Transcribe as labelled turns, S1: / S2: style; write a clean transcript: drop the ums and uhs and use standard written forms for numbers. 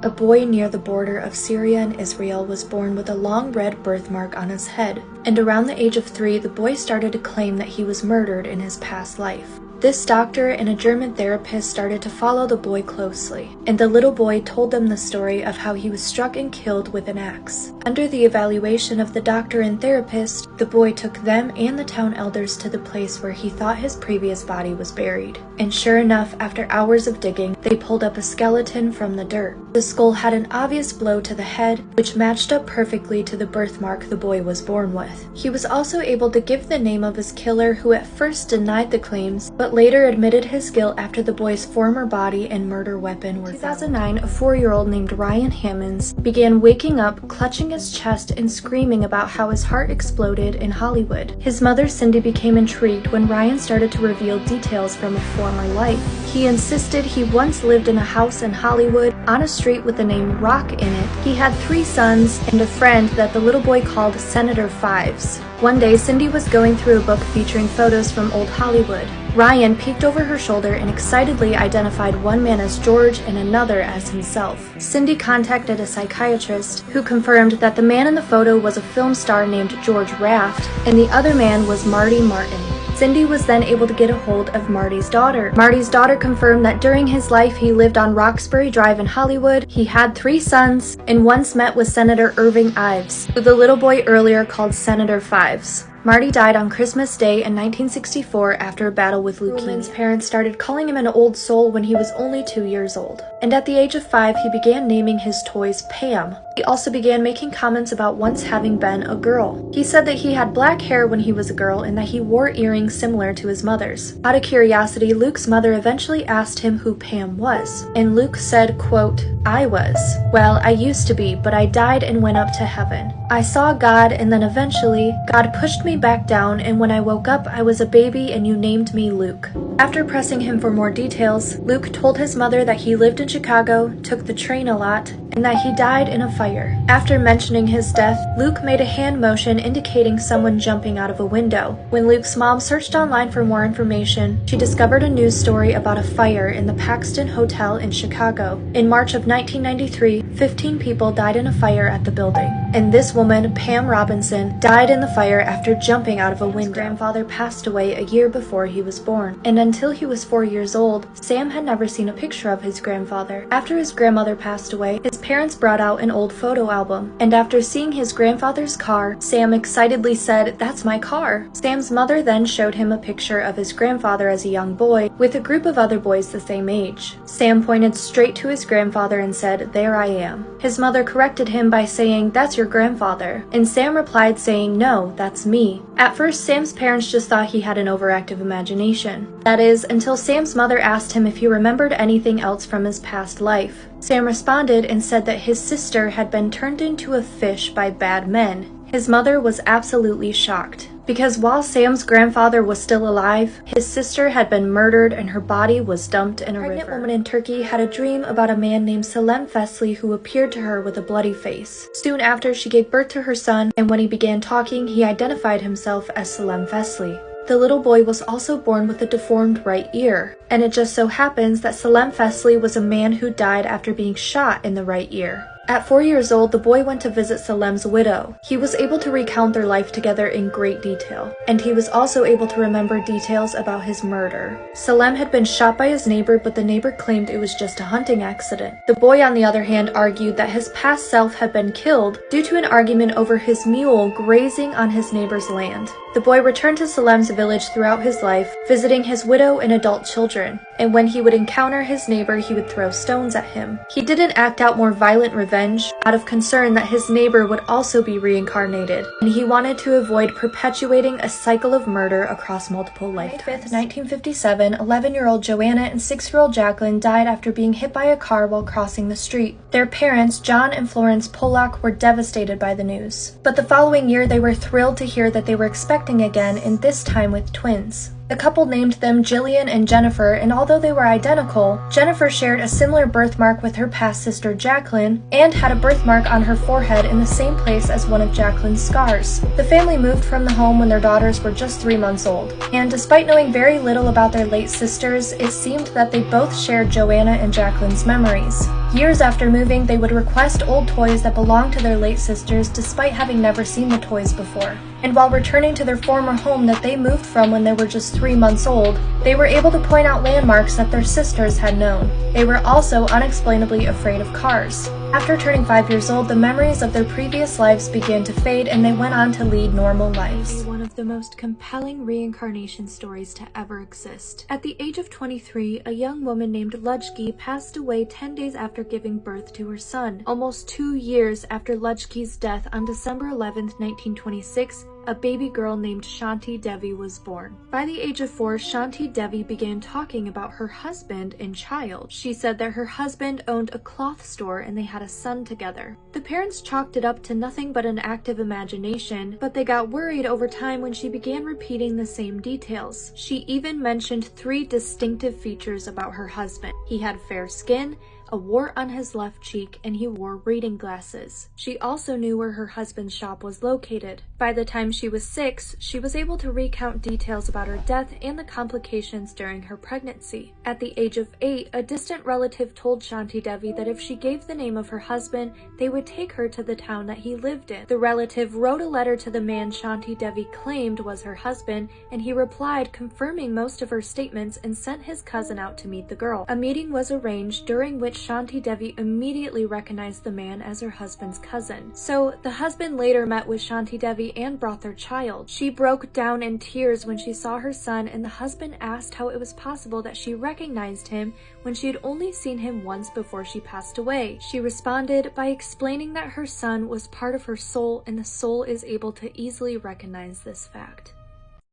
S1: A boy near the border of Syria and Israel was born with a long red birthmark on his head, and around the age of 3, the boy started to claim that he was murdered in his past life. This doctor and a German therapist started to follow the boy closely, and the little boy told them the story of how he was struck and killed with an axe. Under the evaluation of the doctor and therapist, the boy took them and the town elders to the place where he thought his previous body was buried. And sure enough, after hours of digging, they pulled up a skeleton from the dirt. The skull had an obvious blow to the head, which matched up perfectly to the birthmark the boy was born with. He was also able to give the name of his killer, who at first denied the claims, but later admitted his guilt after the boy's former body and murder weapon were found. In 2009, a 4-year-old named Ryan Hammonds began waking up, clutching his chest and screaming about how his heart exploded in Hollywood. His mother Cindy became intrigued when Ryan started to reveal details from a former life. He insisted he once lived in a house in Hollywood on a street with the name Rock in it. He had 3 sons and a friend that the little boy called Senator Fives. One day, Cindy was going through a book featuring photos from old Hollywood. Ryan peeked over her shoulder and excitedly identified one man as George and another as himself. Cindy contacted a psychiatrist who confirmed that the man in the photo was a film star named George Raft, and the other man was Marty Martin. Cindy was then able to get a hold of Marty's daughter. Marty's daughter confirmed that during his life he lived on Roxbury Drive in Hollywood, he had 3 sons, and once met with Senator Irving Ives, who the little boy earlier called Senator Fives. Marty died on Christmas Day in 1964 after a battle with leukemia. His parents started calling him an old soul when he was only 2 years old. And at the age of 5, he began naming his toys Pam. He also began making comments about once having been a girl. He said that he had black hair when he was a girl and that he wore earrings similar to his mother's. Out of curiosity, Luke's mother eventually asked him who Pam was. And Luke said, quote, "I was. Well, I used to be, but I died and went up to heaven. I saw God, and then eventually, God pushed me back down, and when I woke up, I was a baby and you named me Luke." After pressing him for more details, Luke told his mother that he lived in Chicago, took the train a lot, and that he died in a fire. After mentioning his death, Luke made a hand motion indicating someone jumping out of a window. When Luke's mom searched online for more information, she discovered a news story about a fire in the Paxton Hotel in Chicago. In March of 1993, 15 people died in a fire at the building, and this woman, Pam Robinson, died in the fire after jumping out of a window. His grandfather passed away a year before he was born, and until he was 4 years old, Sam had never seen a picture of his grandfather. After his grandmother passed away, his parents brought out an old photo album, and after seeing his grandfather's car, Sam excitedly said, "That's my car." Sam's mother then showed him a picture of his grandfather as a young boy with a group of other boys the same age. Sam pointed straight to his grandfather and said, "There I am." His mother corrected him by saying, "That's your grandfather," and Sam replied saying, "No, that's me." At first, Sam's parents just thought he had an overactive imagination. That is, until Sam's mother asked him if he remembered anything else from his past life. Sam responded and said that his sister had been turned into a fish by bad men. His mother was absolutely shocked, because while Sam's grandfather was still alive, his sister had been murdered and her body was dumped in a river. A pregnant woman in Turkey had a dream about a man named Salem Fesley who appeared to her with a bloody face. Soon after, she gave birth to her son, and when he began talking, he identified himself as Salem Fesley. The little boy was also born with a deformed right ear, and it just so happens that Salem Fesley was a man who died after being shot in the right ear. At 4 years old, the boy went to visit Salem's widow. He was able to recount their life together in great detail, and he was also able to remember details about his murder. Salem had been shot by his neighbor, but the neighbor claimed it was just a hunting accident. The boy, on the other hand, argued that his past self had been killed due to an argument over his mule grazing on his neighbor's land. The boy returned to Salem's village throughout his life, visiting his widow and adult children, and when he would encounter his neighbor, he would throw stones at him. He didn't act out more violent revenge out of concern that his neighbor would also be reincarnated, and he wanted to avoid perpetuating a cycle of murder across multiple lifetimes. May 5th, 1957, 11-year-old Joanna and 6-year-old Jacqueline died after being hit by a car while crossing the street. Their parents, John and Florence Pollock, were devastated by the news. But the following year, they were thrilled to hear that they were expecting again, and this time with twins. The couple named them Jillian and Jennifer, and although they were identical, Jennifer shared a similar birthmark with her past sister Jacqueline, and had a birthmark on her forehead in the same place as one of Jacqueline's scars. The family moved from the home when their daughters were just 3 months old, and despite knowing very little about their late sisters, it seemed that they both shared Joanna and Jacqueline's memories. Years after moving, they would request old toys that belonged to their late sisters despite having never seen the toys before. And while returning to their former home that they moved from when they were just 3 months old, they were able to point out landmarks that their sisters had known. They were also unexplainably afraid of cars. After turning 5 years old, the memories of their previous lives began to fade and they went on to lead normal lives. One of the most compelling reincarnation stories to ever exist. At the age of 23, a young woman named Lutschke passed away 10 days after giving birth to her son. Almost 2 years after Lutschke's death on December 11, 1926, a baby girl named Shanti Devi was born. By the age of 4, Shanti Devi began talking about her husband and child. She said that her husband owned a cloth store and they had a son together. The parents chalked it up to nothing but an active imagination, but they got worried over time when she began repeating the same details. She even mentioned 3 distinctive features about her husband. He had fair skin, a wart on his left cheek, and he wore reading glasses. She also knew where her husband's shop was located. By the time she was 6, she was able to recount details about her death and the complications during her pregnancy. At the age of 8, a distant relative told Shanti Devi that if she gave the name of her husband, they would take her to the town that he lived in. The relative wrote a letter to the man Shanti Devi claimed was her husband, and he replied confirming most of her statements and sent his cousin out to meet the girl. A meeting was arranged during which Shanti Devi immediately recognized the man as her husband's cousin. So the husband later met with Shanti Devi and brought their child. She broke down in tears when she saw her son, and the husband asked how it was possible that she recognized him when she had only seen him once before she passed away. She responded by explaining that her son was part of her soul and the soul is able to easily recognize this fact.